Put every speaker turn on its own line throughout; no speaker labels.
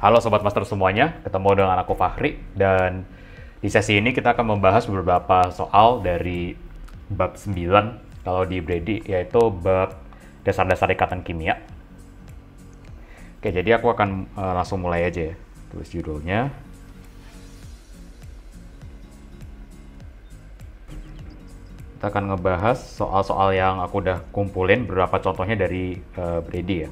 Halo Sobat Master semuanya, ketemu dengan aku Fahri, dan di sesi ini kita akan membahas beberapa soal dari bab 9 kalau di Brady, yaitu bab dasar-dasar ikatan kimia. Oke, jadi aku akan langsung mulai aja ya, tulis judulnya. Kita akan ngebahas soal-soal yang aku udah kumpulin, beberapa contohnya dari Brady ya.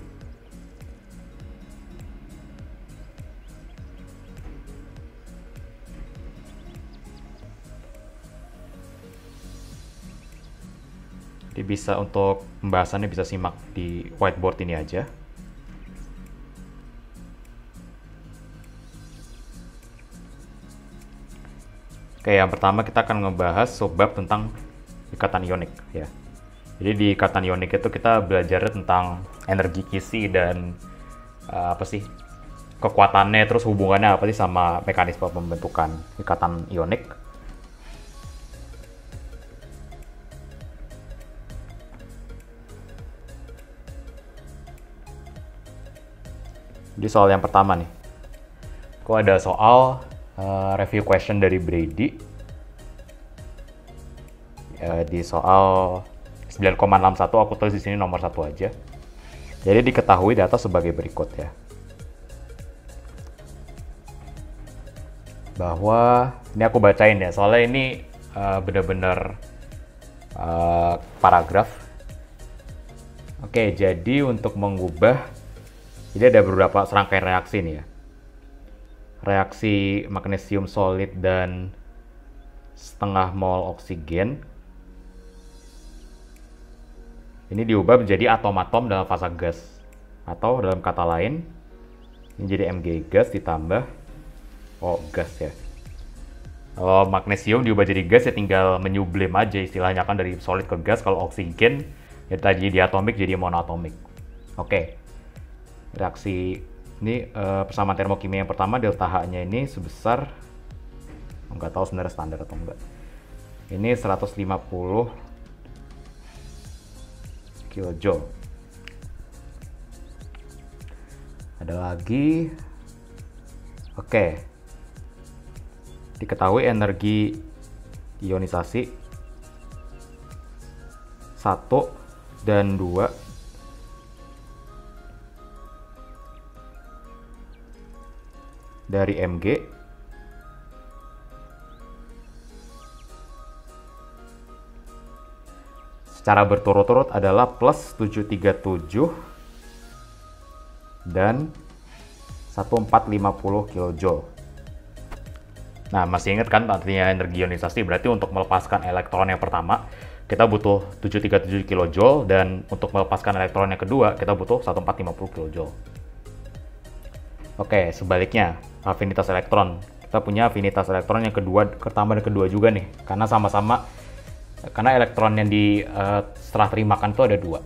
Jadi bisa untuk pembahasannya bisa simak di whiteboard ini aja. Oke, yang pertama kita akan ngebahas subbab tentang ikatan ionik ya. Jadi di ikatan ionik itu kita belajar tentang energi kisi dan kekuatannya, terus hubungannya apa sih sama mekanisme pembentukan ikatan ionik. Di soal yang pertama nih, kok ada soal review question dari Brady di soal 9,61, aku tulis di sini nomor 1 aja. Jadi diketahui data sebagai berikut ya, bahwa ini aku bacain ya, soalnya ini bener-bener paragraf. Oke, jadi untuk mengubah, jadi ada beberapa serangkaian reaksi nih ya. Reaksi magnesium solid dan setengah mol oksigen. Ini diubah menjadi atom-atom dalam fase gas. Atau dalam kata lain, ini jadi Mg gas ditambah O gas ya. Kalau magnesium diubah jadi gas ya tinggal menyublim aja istilahnya, kan dari solid ke gas. Kalau oksigen ya tadi diatomik jadi monoatomik. Oke. Reaksi ini persamaan termokimia yang pertama, delta H-nya ini sebesar, nggak tahu sebenarnya standar atau enggak. Ini 150 kilojoule. Ada lagi. Oke. Diketahui energi ionisasi 1 dan 2 dari Mg secara berturut-turut adalah plus 737 dan 1450 kJ. Nah, masih ingat kan artinya energi ionisasi? Berarti untuk melepaskan elektron yang pertama kita butuh 737 kJ, dan untuk melepaskan elektron yang kedua kita butuh 1450 kJ. Oke, sebaliknya afinitas elektron, kita punya afinitas elektron yang kedua, pertama dan kedua juga nih, karena sama-sama, karena elektron yang di setelah terimakan itu ada 2.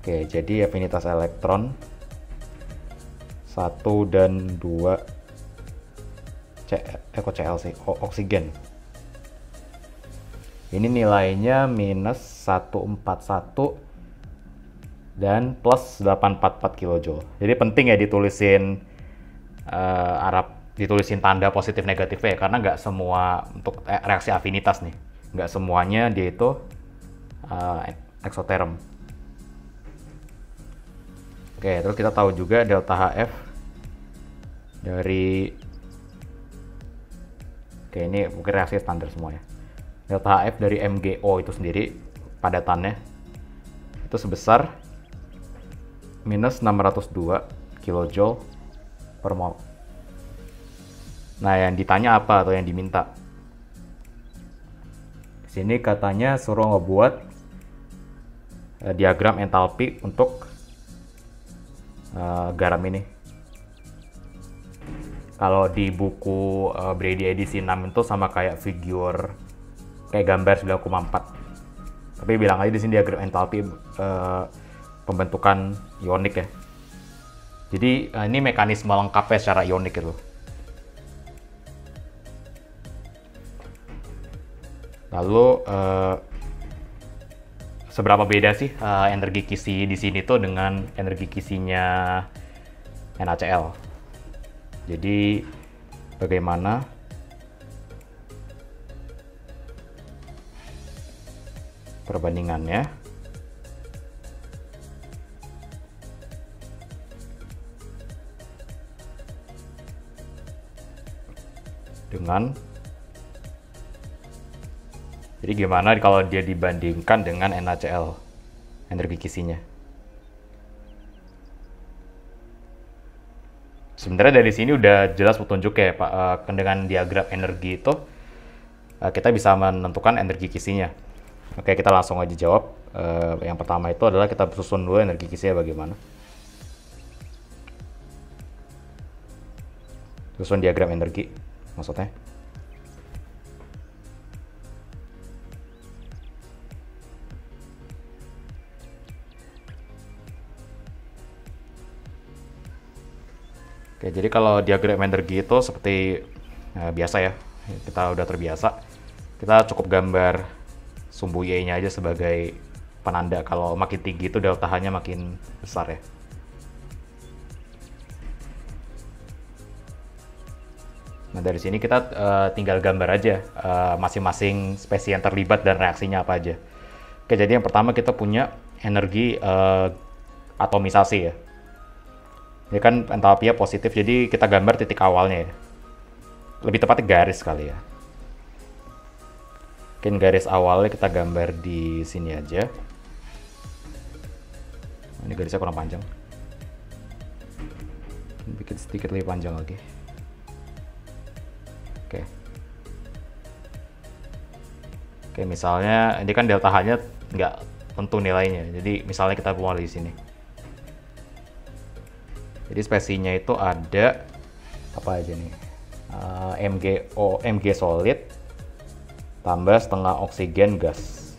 Oke, jadi afinitas elektron 1 dan 2 Cl sih, oksigen. Ini nilainya minus 141 dan plus 844 kJ. Jadi penting ya ditulisin ditulisin tanda positif negatifnya ya, karena nggak semua untuk reaksi afinitas nih, nggak semuanya dia itu eksoterm. Oke, terus kita tahu juga delta HF dari, oke ini mungkin reaksi standar semua ya. Delta HF dari MgO itu sendiri padatannya itu sebesar minus 602 kJ per mol. Nah, yang ditanya apa atau yang diminta? Di sini katanya suruh ngebuat diagram entalpi untuk garam ini. Kalau di buku Brady edisi 6 itu sama kayak figure, kayak gambar 9,4. Tapi bilang aja di sini diagram entalpi pembentukan ionik ya. Jadi ini mekanisme lengkapnya secara ionik itu. Lalu seberapa beda sih energi kisi di sini tuh dengan energi kisinya NaCl. Jadi bagaimana perbandingannya dengan, jadi gimana kalau dia dibandingkan dengan NaCl, energi kisinya. Sebenarnya dari sini udah jelas petunjuk ya Pak, dengan diagram energi itu kita bisa menentukan energi kisinya. Oke, kita langsung aja jawab. Yang pertama itu adalah kita susun dulu energi kisinya bagaimana. Susun diagram energi maksudnya. Oke, jadi kalau diagram energi itu seperti biasa ya, kita udah terbiasa. Kita cukup gambar sumbu Y-nya aja sebagai penanda kalau makin tinggi itu delta H-nya makin besar ya. Nah, dari sini kita tinggal gambar aja masing-masing spesies yang terlibat dan reaksinya apa aja. Oke, jadi yang pertama kita punya energi atomisasi ya. Ini kan entalpinya positif, jadi kita gambar titik awalnya ya. Lebih tepatnya garis kali ya. Mungkin garis awalnya kita gambar di sini aja. Ini garisnya kurang panjang. Bikin sedikit lebih panjang lagi. Oke. Oke, misalnya ini kan delta H-nya nggak tentu nilainya. Jadi misalnya kita mulai di sini. Jadi spesiesnya itu ada apa aja nih? Mg solid tambah setengah oksigen gas.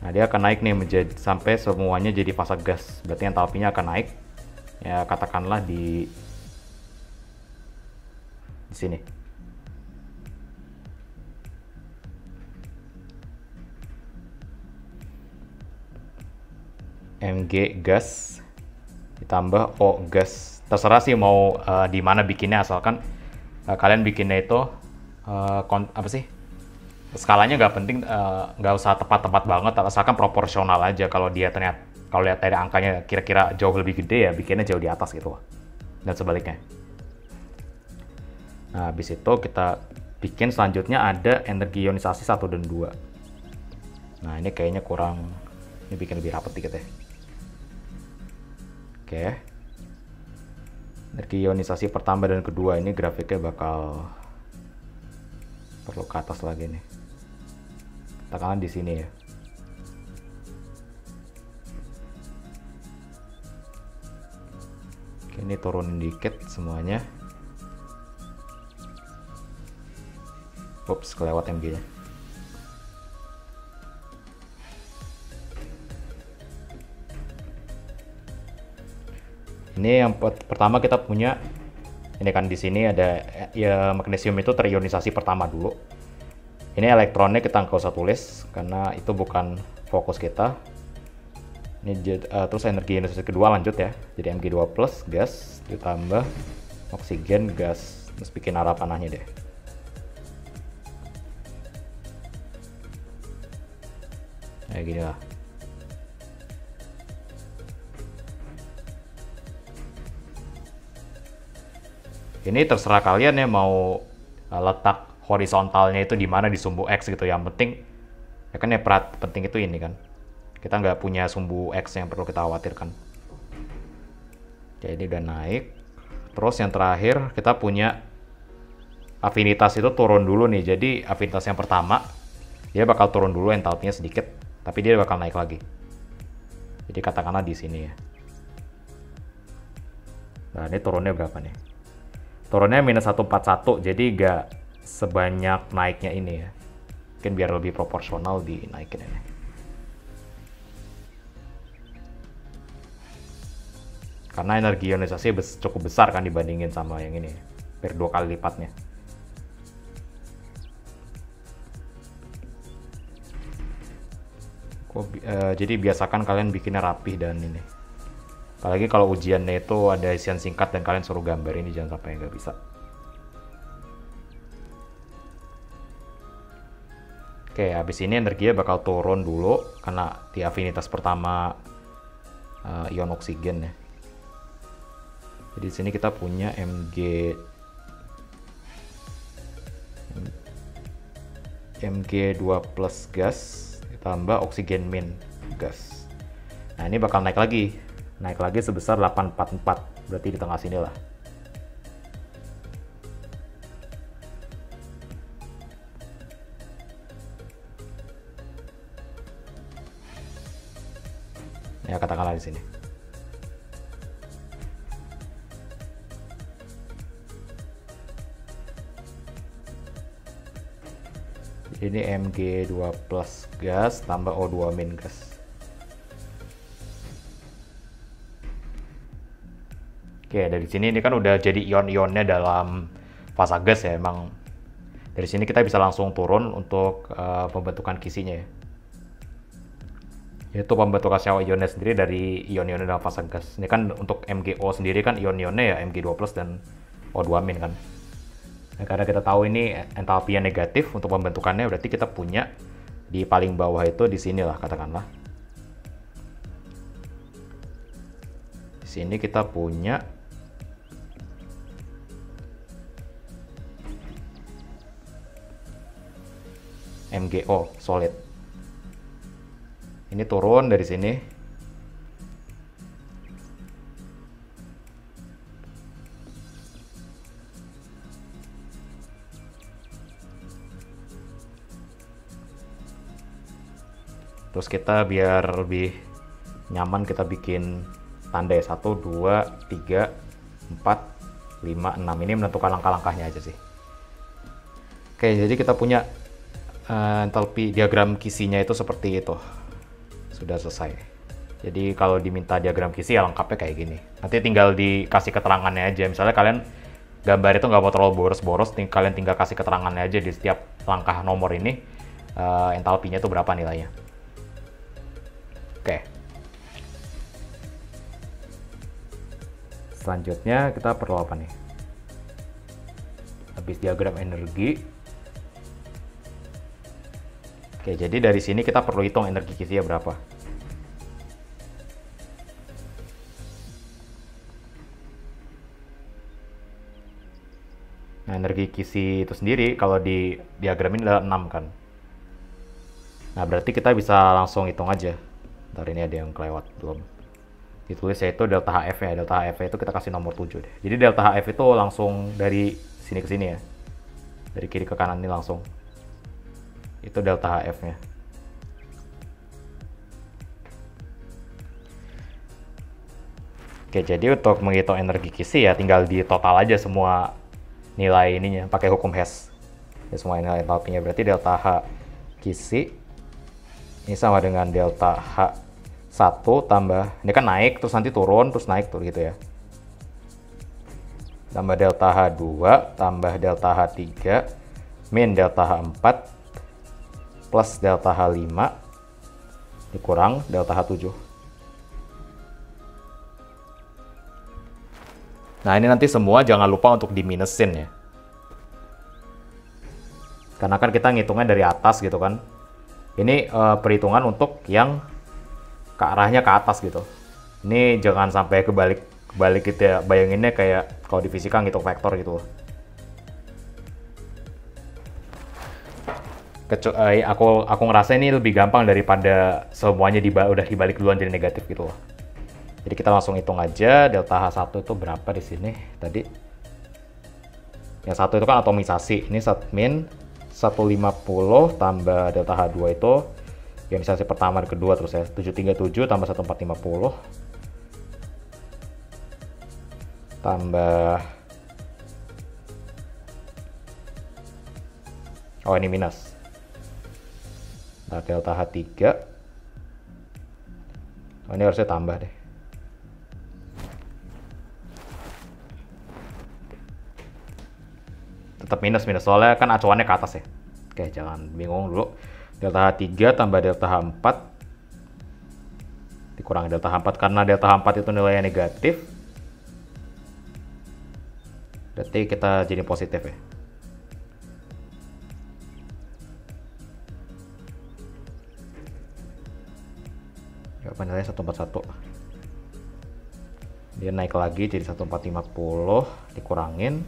Nah, dia akan naik nih menjadi sampai semuanya jadi fase gas. Berarti entalpinya akan naik. Ya, katakanlah di sini. Mg gas ditambah O gas. Terserah sih mau di mana bikinnya, asalkan kalian bikinnya itu apa sih? Skalanya nggak penting, nggak usah tepat-tepat banget, asalkan proporsional aja. Kalau dia ternyata kalau lihat dari angkanya kira-kira jauh lebih gede ya bikinnya jauh di atas gitu, dan sebaliknya. Nah, habis itu kita bikin selanjutnya ada energi ionisasi 1 dan 2. Nah, ini kayaknya kurang, ini bikin lebih rapat dikit ya. Oke. Energi ionisasi pertama dan kedua ini grafiknya bakal perlu ke atas lagi nih. Katakanlah di sini ya. Oke, ini turunin dikit semuanya. Ups, kelewat MG-nya. Ini yang pertama kita punya, ini kan di sini ada ya, magnesium itu terionisasi pertama dulu. Ini elektronnya kita nggak usah tulis karena itu bukan fokus kita. Ini terus energi ionisasi kedua lanjut ya, jadi Mg2+ gas ditambah oksigen gas. Terus bikin arah panahnya deh. Kayak gini lah. Ini terserah kalian ya mau letak horizontalnya itu di mana di sumbu X gitu. Yang penting ya kan, ya penting itu ini kan. Kita nggak punya sumbu X yang perlu kita khawatirkan. Jadi udah naik. Terus yang terakhir kita punya afinitas itu turun dulu nih. Jadi afinitas yang pertama dia bakal turun dulu entalpinya sedikit, tapi dia bakal naik lagi. Jadi katakanlah di sini ya. Nah, ini turunnya berapa nih? Turunnya -141, jadi nggak sebanyak naiknya ini ya. Mungkin biar lebih proporsional dinaikin ini. Karena energi ionisasi cukup besar kan dibandingin sama yang ini, hampir 2 kali lipatnya. Jadi biasakan kalian bikinnya rapih dan ini Apalagi kalau ujiannya itu ada isian singkat dan kalian suruh gambar, ini jangan sampai nggak bisa. Oke, habis ini energinya bakal turun dulu karena di afinitas pertama ion oksigen ya. Jadi di sini kita punya Mg2 plus gas ditambah oksigen min gas. Nah, ini bakal naik lagi sebesar 844, berarti di tengah sini lah. Ya, katakanlah di sini. Ini Mg2 plus gas tambah O2 min gas. Oke, dari sini ini kan udah jadi ion-ionnya dalam fasa gas ya. Emang dari sini kita bisa langsung turun untuk pembentukan kisinya ya. Yaitu pembentukan senyawa-ionnya sendiri dari ion-ionnya dalam fasa gas. Ini kan untuk MgO sendiri kan ion-ionnya ya Mg2 plus dan O2 min kan. Nah, karena kita tahu ini entalpinya negatif untuk pembentukannya, berarti kita punya di paling bawah itu di sini lah katakanlah. Di sini kita punya MgO solid. Ini turun dari sini. Terus kita biar lebih nyaman kita bikin tanda ya, 1, 2, 3, 4, 5, 6. Ini menentukan langkah-langkahnya aja sih. Oke, jadi kita punya entalpi diagram kisinya itu seperti itu. Sudah selesai. Jadi kalau diminta diagram kisi ya lengkapnya kayak gini. Nanti tinggal dikasih keterangannya aja. Misalnya kalian gambar itu nggak mau terlalu boros-boros, kalian tinggal kasih keterangannya aja di setiap langkah nomor ini, entalpinya itu berapa nilainya. Oke. Selanjutnya kita perlu apa nih? Habis diagram energi. Oke, jadi dari sini kita perlu hitung energi kisinya berapa. Nah, energi kisi itu sendiri kalau di diagram ini adalah 6 kan. Nah, berarti kita bisa langsung hitung aja. Ntar ini ada yang kelewat belum ditulis, yaitu delta HF ya. Delta HF itu kita kasih nomor 7 deh. Jadi delta HF itu langsung dari sini ke sini ya. Dari kiri ke kanan ini langsung. Itu delta HF-nya. Oke, jadi untuk menghitung energi kisi ya tinggal di total aja semua nilai ininya pakai hukum Hess. Ya, semua nilai entalpinya berarti delta H kisi ini sama dengan delta H1 tambah, ini kan naik terus nanti turun terus naik tuh gitu ya. Tambah delta H2 tambah delta H3 min delta H4 plus delta H5 dikurang delta H7. Nah, ini nanti semua jangan lupa untuk diminusin ya. Karena kan kita ngitungnya dari atas gitu kan. Ini perhitungan untuk yang ke arahnya ke atas gitu. Ini jangan sampai kebalik gitu ya. Bayanginnya kayak kalau di fisika ngitung vektor gitu. Aku ngerasa ini lebih gampang daripada semuanya udah dibalik duluan jadi negatif gitu loh. Jadi kita langsung hitung aja delta H1 itu berapa di sini tadi. Yang satu itu kan atomisasi. Ini min 150 tambah delta H2 itu ionisasi pertama dan kedua terus ya. 737 tambah 1450 tambah, oh ini minus. Nah, delta H3. Oh, ini harusnya tambah deh. Tetap minus soalnya kan acuannya ke atas ya. Oke, jangan bingung dulu. Delta H3 tambah delta H4 dikurangi delta H4, karena delta H4 itu nilainya negatif, berarti kita jadi positif ya. Jawaban nilainya 141. Dia naik lagi jadi 1450, dikurangin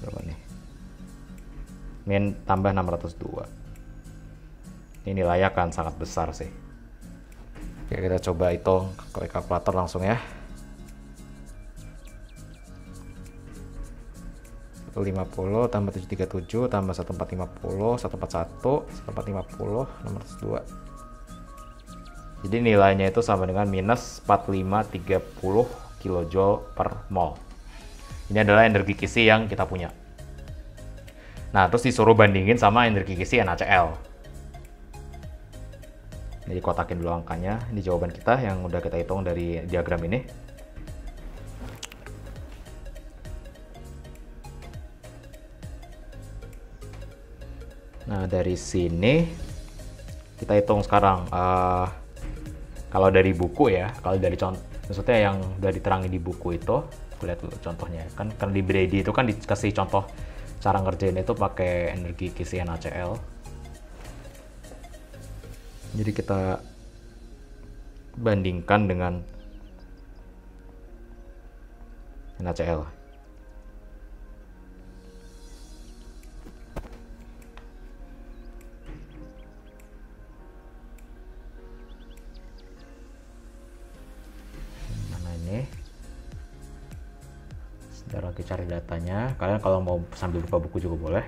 berapa nih? Min tambah 602. Ini nilainya akan sangat besar sih. Oke, kita coba hitung ke kalkulator langsung ya. 150 tambah 737 tambah 1450, 141, 1450, 602. Jadi nilainya itu sama dengan minus 4530 kJ per mol. Ini adalah energi kisi yang kita punya. Nah, terus disuruh bandingin sama energi kisi NaCl. Jadi kotakin dulu angkanya. Ini jawaban kita yang udah kita hitung dari diagram ini. Nah, dari sini kita hitung sekarang. Kalau dari buku ya, kalau dari contoh, maksudnya yang udah diterangin di buku itu, lihat dulu contohnya. Kan di Brady itu kan dikasih contoh cara ngerjain itu pakai energi kisi NaCl. Jadi kita bandingkan dengan NaCl. Mana ini? Sebentar lagi cari datanya. Kalian kalau mau sambil buka buku juga boleh.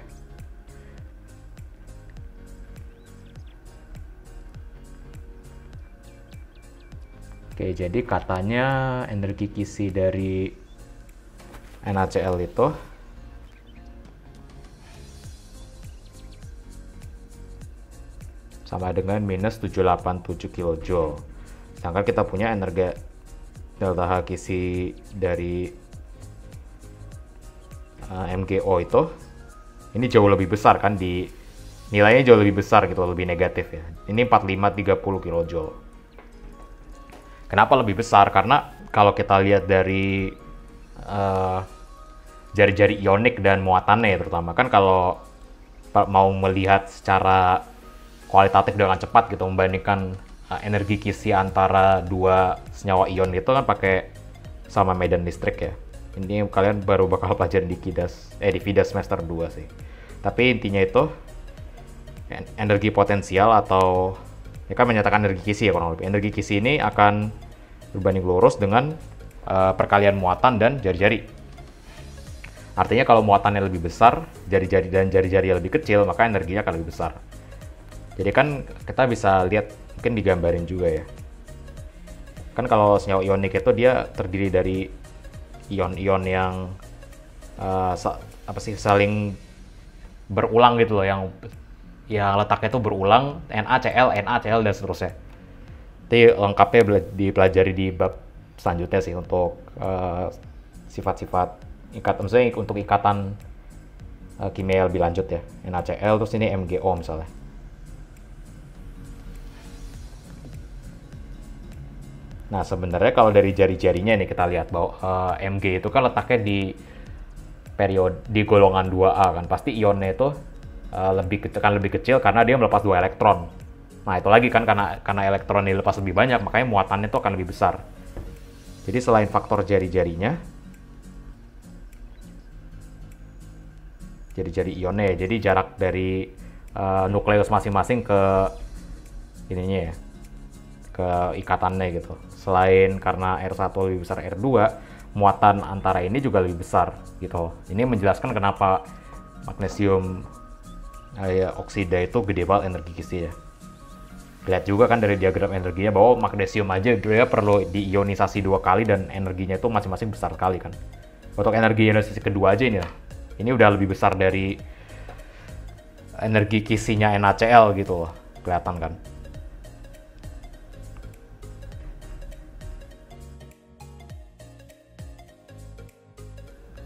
Oke, jadi katanya energi kisi dari NaCl itu sama dengan minus 787 kJ. Sedangkan kita punya energi delta H kisi dari MgO itu, ini jauh lebih besar kan, di nilainya jauh lebih besar gitu, lebih negatif ya. Ini 4530 kJ. Kenapa lebih besar? Karena kalau kita lihat dari jari-jari ionik dan muatannya ya, terutama kan kalau mau melihat secara kualitatif dengan cepat gitu, membandingkan energi kisi antara dua senyawa ion itu kan pakai sama medan listrik ya. Ini kalian baru bakal pelajarin di FIDAS semester 2 sih. Tapi intinya itu energi potensial atau ya kan menyatakan energi kisi ya kurang lebih. Energi kisi ini akan berbanding lurus dengan perkalian muatan dan jari-jari. Artinya kalau muatannya lebih besar, jari-jari dan jari-jari lebih kecil, maka energinya akan lebih besar. Jadi kan kita bisa lihat, mungkin digambarin juga ya. Kan kalau senyawa ionik itu dia terdiri dari ion-ion yang saling berulang gitu loh, yang letaknya itu berulang, NaCl, NaCl dan seterusnya. Nanti lengkapnya dipelajari di bab selanjutnya sih untuk sifat-sifat maksudnya untuk ikatan kimia lebih lanjut ya, NaCl, terus ini MgO misalnya. Nah, sebenarnya kalau dari jari-jarinya nih kita lihat bahwa Mg itu kan letaknya di golongan 2A kan. Pasti ionnya itu lebih kecil karena dia melepas 2 elektron. Nah, itu lagi kan karena elektron dilepas lebih banyak, makanya muatannya itu akan lebih besar. Jadi selain faktor jari-jarinya, jari-jari ionnya ya, jadi jarak dari nukleus masing-masing ke ininya ya, ke ikatannya gitu. Selain karena R1 lebih besar R2, muatan antara ini juga lebih besar gitu. Ini menjelaskan kenapa magnesium oksida itu gede banget energi kisi ya. Lihat juga kan dari diagram energinya bahwa magnesium aja dia perlu diionisasi 2 kali dan energinya itu masing-masing besar sekali kan. Untuk energi ionisasi kedua aja ini udah lebih besar dari energi kisinya NaCl gitu loh. Kelihatan kan.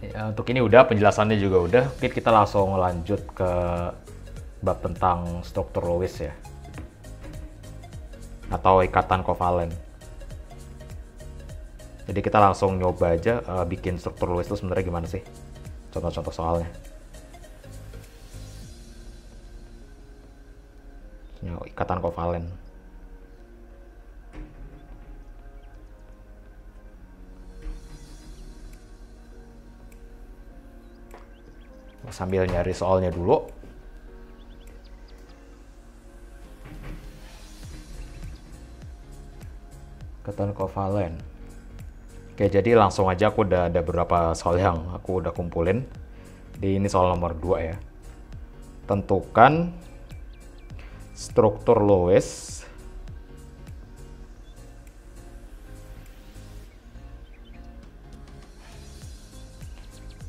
Ya, untuk ini udah, penjelasannya juga udah. Oke, kita langsung lanjut ke bab tentang struktur Lewis ya, atau ikatan kovalen. Jadi kita langsung nyoba aja bikin struktur Lewis itu sebenarnya gimana sih. Contoh-contoh soalnya. Ikatan kovalen. Sambil nyari soalnya dulu. Ikatan kovalen. Oke, jadi langsung aja aku udah ada beberapa soal yang aku udah kumpulin. Ini soal nomor 2 ya. Tentukan struktur Lewis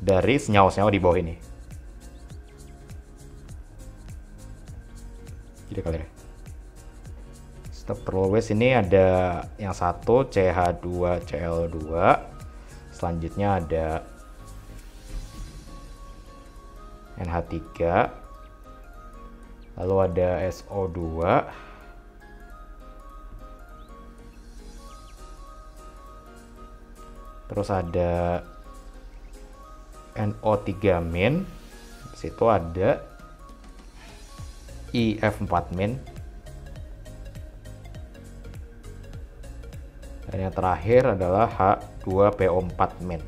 dari senyawa-senyawa di bawah ini. Jadi kalian struktur Lewis ini ada yang satu CH2Cl2, selanjutnya ada NH3, lalu ada SO2, terus ada NO3-. Di situ ada IF4-. Dan yang terakhir adalah H2PO4-.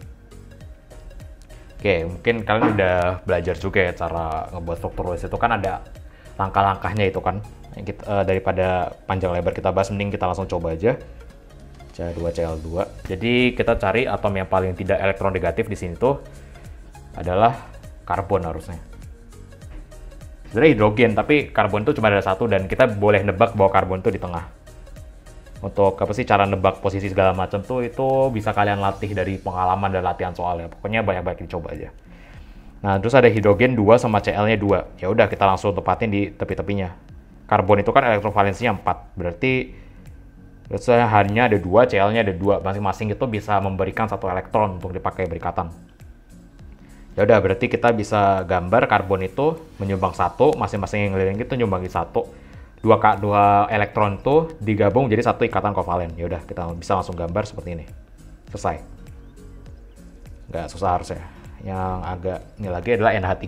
Oke, mungkin kalian udah belajar juga ya cara ngebuat struktur Lewis itu kan ada langkah-langkahnya itu kan. Daripada panjang lebar kita bahas, mending kita langsung coba aja. CH2Cl2. Jadi kita cari atom yang paling tidak elektronegatif di sini tuh adalah karbon harusnya. Sebenarnya hidrogen, tapi karbon itu cuma ada satu dan kita boleh nebak bahwa karbon itu di tengah. Untuk apa sih cara nebak posisi segala macam tuh itu bisa kalian latih dari pengalaman dan latihan soalnya. Pokoknya banyak-banyak dicoba aja. Nah, terus ada hidrogen 2 sama Cl-nya 2. Ya udah kita langsung tepatin di tepi-tepinya. Karbon itu kan elektrovalensinya 4. Berarti H-nya ada 2, Cl-nya ada 2. Masing-masing itu bisa memberikan 1 elektron untuk dipakai berikatan. Ya udah, berarti kita bisa gambar karbon itu menyumbang 1, masing-masing yang ngeliling itu nyumbangi 1. Dua elektron itu digabung jadi 1 ikatan kovalen. Ya udah, kita bisa langsung gambar seperti ini. Selesai. Nggak susah harusnya. Yang agak ini lagi adalah NH3.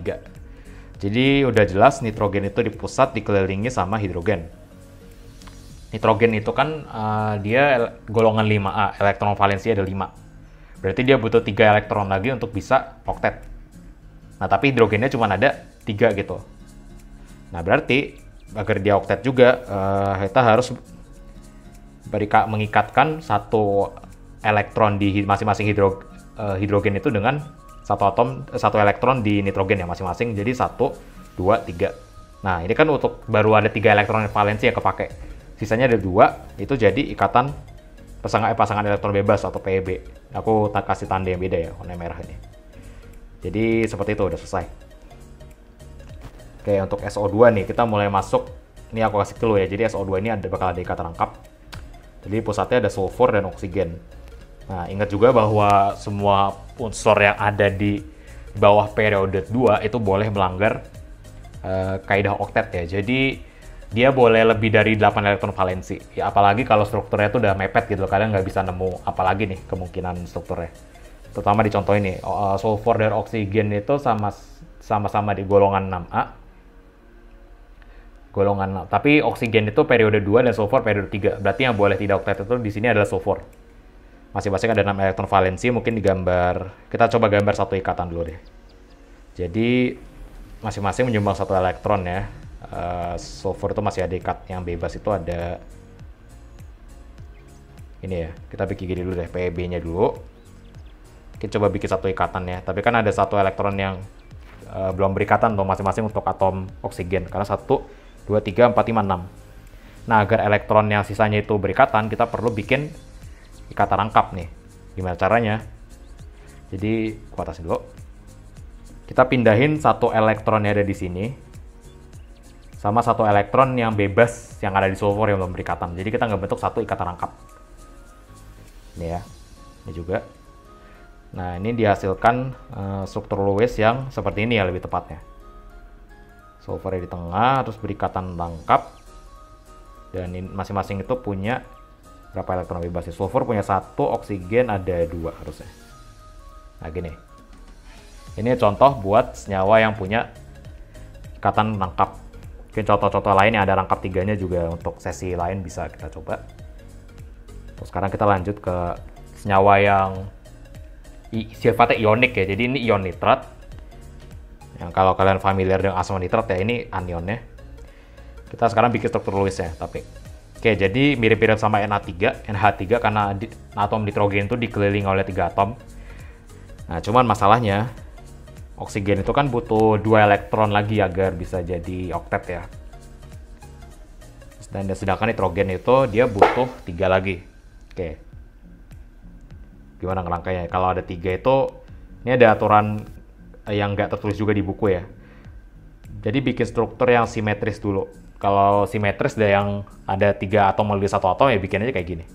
Jadi udah jelas nitrogen itu di pusat dikelilingi sama hidrogen. Nitrogen itu kan dia golongan 5A, elektron valensi ada 5. Berarti dia butuh 3 elektron lagi untuk bisa oktet. Nah, tapi hidrogennya cuma ada 3 gitu. Nah, berarti agar dia oktet juga, kita harus mengikatkan 1 elektron di masing-masing hidrogen itu dengan 1 elektron di nitrogen ya masing-masing. Jadi 1, 2, 3. Nah, ini kan untuk baru ada 3 elektron valensi yang kepake. Sisanya ada 2, itu jadi ikatan pasangan elektron bebas atau PEB. Aku tak kasih tanda yang beda ya, warna merah ini. Jadi seperti itu, udah selesai. Oke, untuk SO2 nih, kita mulai masuk. Ini aku kasih dulu ya, jadi SO2 ini bakal ada ikatan rangkap. Jadi pusatnya ada sulfur dan oksigen. Nah, ingat juga bahwa semua unsur yang ada di bawah periode 2 itu boleh melanggar kaidah oktet ya. Jadi dia boleh lebih dari 8 elektron valensi. Ya, apalagi kalau strukturnya itu udah mepet gitu, kalian nggak bisa nemu apalagi nih kemungkinan strukturnya. Terutama di contoh ini, sulfur dan oksigen itu sama-sama di golongan 6A. Tapi oksigen itu periode 2 dan sulfur periode 3. Berarti yang boleh tidak oktet itu di sini adalah sulfur. Masing-masing ada 6 elektron valensi, mungkin digambar. Kita coba gambar 1 ikatan dulu deh. Jadi masing-masing menyumbang 1 elektron ya. Sulfur itu masih ada ikat yang bebas, itu ada ini ya. Kita bikin gini dulu deh, PEB-nya dulu. Kita coba bikin 1 ikatan ya. Tapi kan ada 1 elektron yang belum berikatan tuh masing-masing untuk atom oksigen. Karena 1, 2, 3, 4, 5, 6. Nah, agar elektron yang sisanya itu berikatan, kita perlu bikin ikatan rangkap nih. Gimana caranya? Jadi, aku atasin dulu. Kita pindahin 1 elektron yang ada di sini sama 1 elektron yang bebas yang ada di sulfur yang belum berikatan. Jadi kita nggak bentuk 1 ikatan rangkap. Ini ya. Ini juga. Nah, ini dihasilkan struktur Lewis yang seperti ini ya lebih tepatnya. Sulfurnya di tengah, terus berikatan rangkap. Dan masing-masing itu punya Berapa elektron bebas ya? Sulfur punya 1, oksigen ada 2 harusnya. Nah gini. Ini contoh buat senyawa yang punya ikatan rangkap. Mungkin contoh-contoh lain yang ada rangkap 3-nya juga untuk sesi lain bisa kita coba. Terus sekarang kita lanjut ke senyawa yang sifatnya ionik ya. Jadi ini ion nitrat. Yang kalau kalian familiar dengan asam nitrat ya, ini anionnya. Kita sekarang bikin struktur Lewis-nya, tapi oke, jadi mirip-mirip sama NH3 karena atom nitrogen itu dikelilingi oleh 3 atom. Nah, cuman masalahnya oksigen itu kan butuh 2 elektron lagi agar bisa jadi oktet ya. Dan sedangkan nitrogen itu dia butuh 3 lagi. Oke. Gimana ngerangkainya? Kalau ada 3 itu, ini ada aturan yang nggak tertulis juga di buku ya. Jadi bikin struktur yang simetris dulu. Kalau simetris yang ada 3 atom melebihi 1 atom ya bikin aja kayak gini.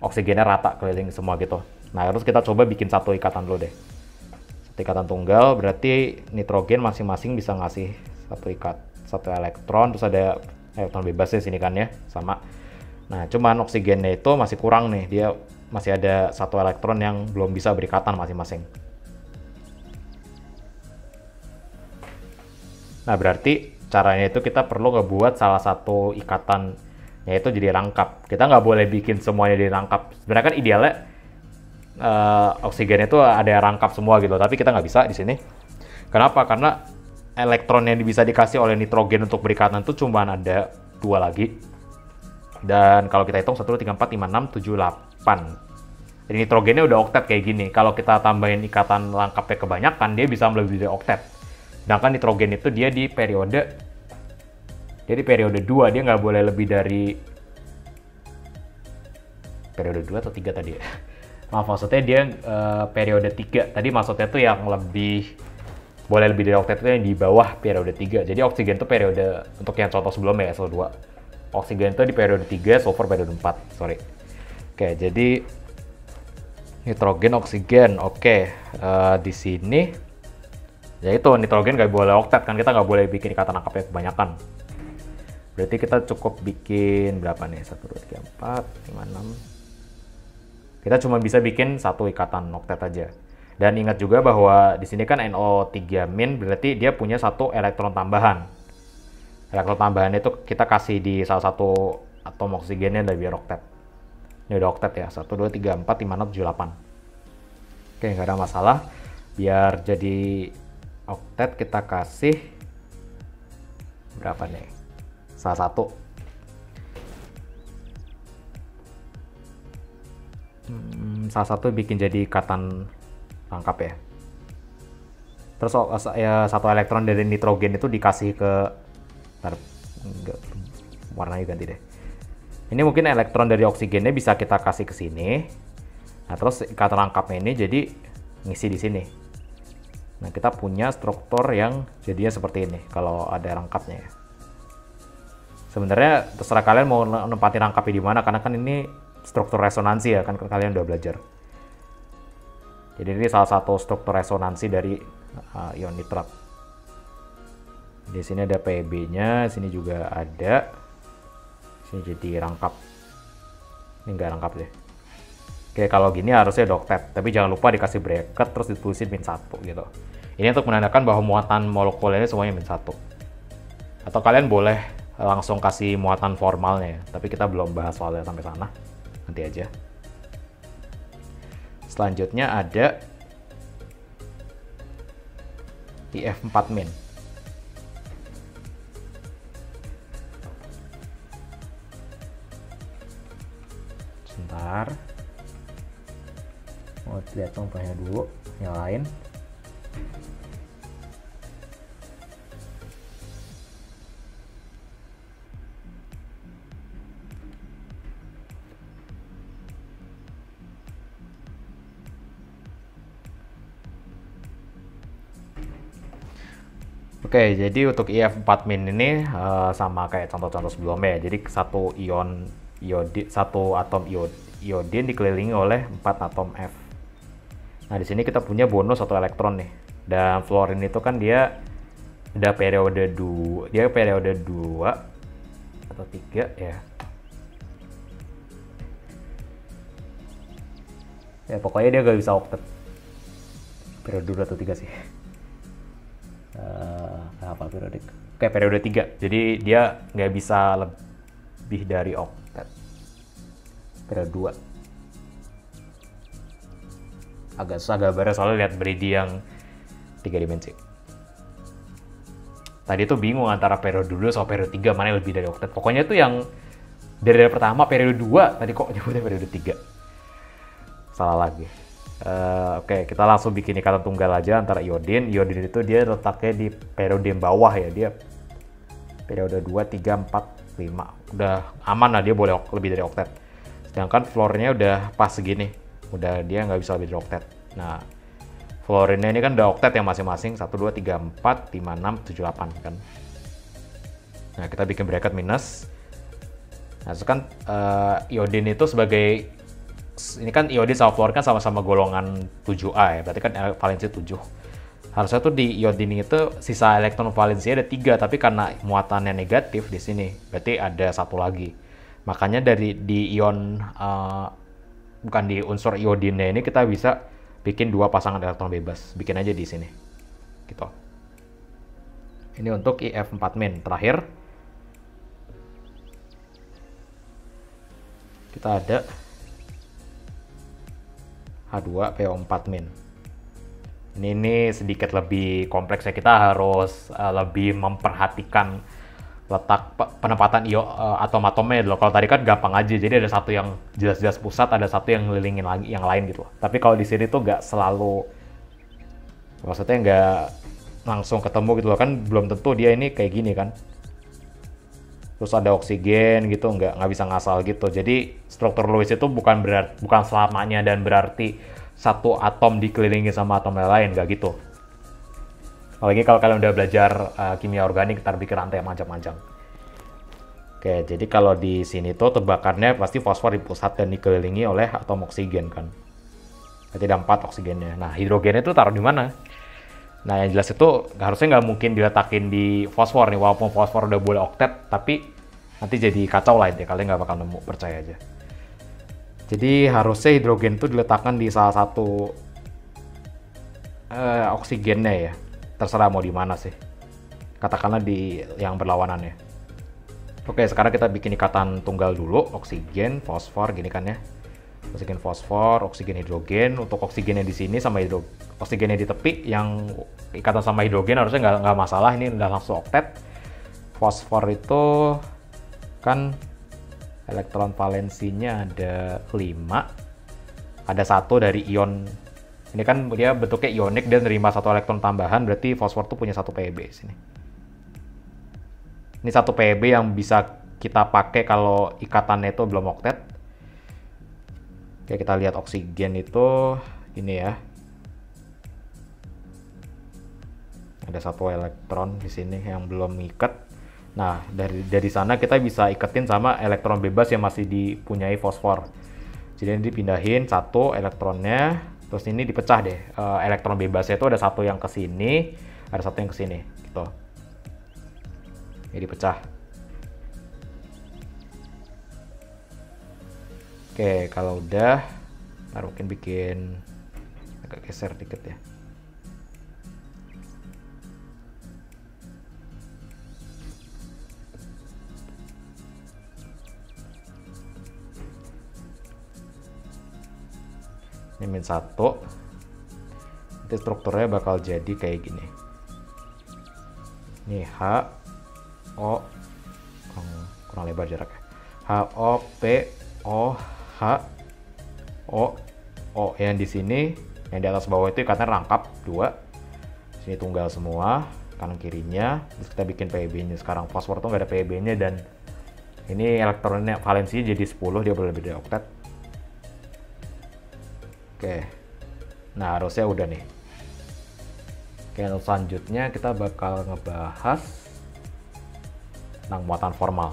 Oksigennya rata keliling semua gitu. Nah, terus kita coba bikin 1 ikatan dulu deh. 1 ikatan tunggal berarti nitrogen masing-masing bisa ngasih 1 elektron, terus ada elektron bebasnya sini kan ya, sama. Nah, cuman oksigennya itu masih kurang nih. Dia masih ada 1 elektron yang belum bisa berikatan masing-masing. Nah, berarti caranya itu kita perlu ngebuat salah satu ikatan yaitu jadi rangkap. Kita nggak boleh bikin semuanya jadi rangkap. Sebenarnya kan idealnya oksigen itu ada rangkap semua gitu, tapi kita nggak bisa di sini. Kenapa? Karena elektron yang bisa dikasih oleh nitrogen untuk berikatan itu cuma ada 2 lagi. Dan kalau kita hitung 1, 2, 3, 4, 5, 6, 7, 8. Jadi nitrogennya udah oktet kayak gini. Kalau kita tambahin ikatan rangkapnya kebanyakan, dia bisa melebihi dari oktet. Sedangkan nitrogen itu dia di periode 2, dia nggak boleh lebih dari periode 2 atau 3 tadi ya. Maaf, maksudnya dia periode 3. Tadi maksudnya tuh yang lebih boleh lebih dari oktet itu yang di bawah periode 3. Jadi oksigen itu periode, untuk yang contoh sebelumnya ya, SO2. Oksigen itu di periode 3, sulfur periode 4. Sorry. Oke, jadi nitrogen, oksigen. Oke, di sini ya itu nitrogen nggak boleh oktet kan, kita nggak boleh bikin ikatan rangkapnya kebanyakan. Berarti kita cukup bikin berapa nih? 1, 2, 3, 4, 5, 6. Kita cuma bisa bikin 1 ikatan oktet aja. Dan ingat juga bahwa di sini kan NO3- berarti dia punya 1 elektron tambahan. Elektron tambahan itu kita kasih di salah satu atom oksigennya dari biar oktet. Ini udah oktet ya. 1, 2, 3, 4, 5, 6, 7, 8. Oke, nggak ada masalah. Biar jadi oktet kita kasih berapa nih? Salah 1. Salah 1 bikin jadi ikatan rangkap ya. Terus ya 1 elektron dari nitrogen itu dikasih ke warnanya ganti deh. Ini mungkin elektron dari oksigennya bisa kita kasih ke sini. Nah, terus ikatan rangkapnya ini jadi ngisi di sini. Nah, kita punya struktur yang jadinya seperti ini kalau ada rangkapnya ya. Sebenarnya terserah kalian mau nempatin rangkapnya di mana, karena kan ini struktur resonansi ya, kan kalian udah belajar. Jadi ini salah satu struktur resonansi dari ion nitrat. Di sini ada Pb-nya, sini juga ada. Sini jadi rangkap. Ini enggak rangkap deh. Oke, kalau gini harusnya doktet, tapi jangan lupa dikasih bracket terus ditulisin -1 gitu. Ini untuk menandakan bahwa muatan molekulnya semuanya -1. Atau kalian boleh langsung kasih muatan formalnya, tapi kita belum bahas soalnya sampai sana. Nanti aja. Selanjutnya ada IF4-. Sebentar. Mau lihat contohnya dulu, yang lain. Oke, jadi untuk IF4- ini sama kayak contoh-contoh sebelumnya. Jadi satu atom iodin dikelilingi oleh 4 atom F. Nah, di sini kita punya bonus 1 elektron nih. Dan fluorin itu kan dia ada periode 2 atau 3 ya. Ya pokoknya dia gak bisa oktet. Periode 2 atau 3 sih. Apa periode? Oke, periode 3. Jadi dia nggak bisa lebih dari oktet. Periode 2. Agak susah gambarnya soalnya lihat Brady yang 3 dimensi. Tadi tuh bingung antara periode 2 sama periode 3 mana yang lebih dari oktet. Pokoknya tuh yang dari pertama periode 2, tadi kok nyebutnya periode 3. Salah lagi. Oke, kita langsung bikin ikatan tunggal aja antara iodin. Iodin itu dia letaknya di periode yang bawah ya. Dia periode 2, 3, 4, 5. Udah aman lah, dia boleh lebih dari oktet. Sedangkan fluorinnya udah pas segini. Udah dia nggak bisa lebih dari oktet. Nah, fluorinnya ini kan udah oktet yang masing-masing. 1, 2, 3, 4, 5, 6, 7, 8 kan. Nah, kita bikin bracket minus. Nah, itu kan iodin itu sebagai, ini kan iodin sama fluorin kan sama-sama golongan 7A ya, berarti kan valensi 7. Harusnya tuh di iodin itu sisa elektron valensinya ada 3, tapi karena muatannya negatif di sini, berarti ada 1 lagi. Makanya di ion, bukan di unsur iodinnya ini kita bisa bikin 2 pasangan elektron bebas. Bikin aja di sini. Gitu. Ini untuk IF4- terakhir. Kita ada H2PO4-. Ini sedikit lebih kompleks ya, kita harus lebih memperhatikan letak penempatan atom-atomnya loh. Kalau tadi kan gampang aja, jadi ada satu yang jelas-jelas pusat, ada satu yang ngelilingin lagi yang lain gitu loh. Tapi kalau di sini tuh nggak selalu, maksudnya nggak langsung ketemu gitu loh, kan belum tentu dia ini kayak gini kan. Terus ada oksigen gitu, nggak bisa ngasal gitu. Jadi struktur Lewis itu bukan selamanya dan berarti satu atom dikelilingi sama atom lain, nggak gitu. Apalagi kalau kalian udah belajar kimia organik, ntar bikin rantai macam-macam. Oke, jadi kalau di sini tuh tebakannya pasti fosfor di pusat dan dikelilingi oleh atom oksigen kan. Berarti ada 4 oksigennya. Nah, hidrogennya itu taruh di mana? Nah, yang jelas itu harusnya nggak mungkin diletakin di fosfor nih, walaupun fosfor udah boleh oktet, tapi nanti jadi kacau lah, kalian nggak bakal nemu, percaya aja. Jadi harusnya hidrogen itu diletakkan di salah satu oksigennya ya, terserah mau di mana sih. Katakanlah di yang berlawanannya. Oke, sekarang kita bikin ikatan tunggal dulu, oksigen, fosfor, gini kan ya. Oksigen fosfor, oksigen hidrogen. Untuk oksigennya di sini sama oksigennya di tepi, yang ikatan sama hidrogen harusnya nggak masalah, ini udah langsung oktet. Fosfor itu kan elektron valensinya ada 5, ada 1 dari ion. Ini kan dia bentuknya ionik dan nerima 1 elektron tambahan, berarti fosfor tuh punya 1 Pb sini. Ini 1 Pb yang bisa kita pakai kalau ikatannya itu belum oktet. Oke, kita lihat oksigen itu ini ya. Ada 1 elektron di sini yang belum ikat. Nah, dari sana kita bisa iketin sama elektron bebas yang masih dipunyai fosfor. Jadi ini dipindahin 1 elektronnya, terus ini dipecah deh. Elektron bebasnya itu ada 1 yang ke sini, ada 1 yang ke sini, gitu. Ini dipecah. Oke, kalau udah, mungkin bikin agak geser dikit ya. Ini -1. Nanti strukturnya bakal jadi kayak gini. Ini H, O, kurang lebar jaraknya. H, O, P, O, H, O, O. Yang di sini, yang di atas bawah itu ikatnya rangkap 2. Sini tunggal semua, kanan kirinya. Terus kita bikin PB-nya. Sekarang fosfor tuh nggak ada PB-nya, dan ini elektronnya valensinya jadi 10, dia boleh lebih dari oktet. Oke, nah harusnya udah nih. Oke, untuk selanjutnya kita bakal ngebahas tentang muatan formal.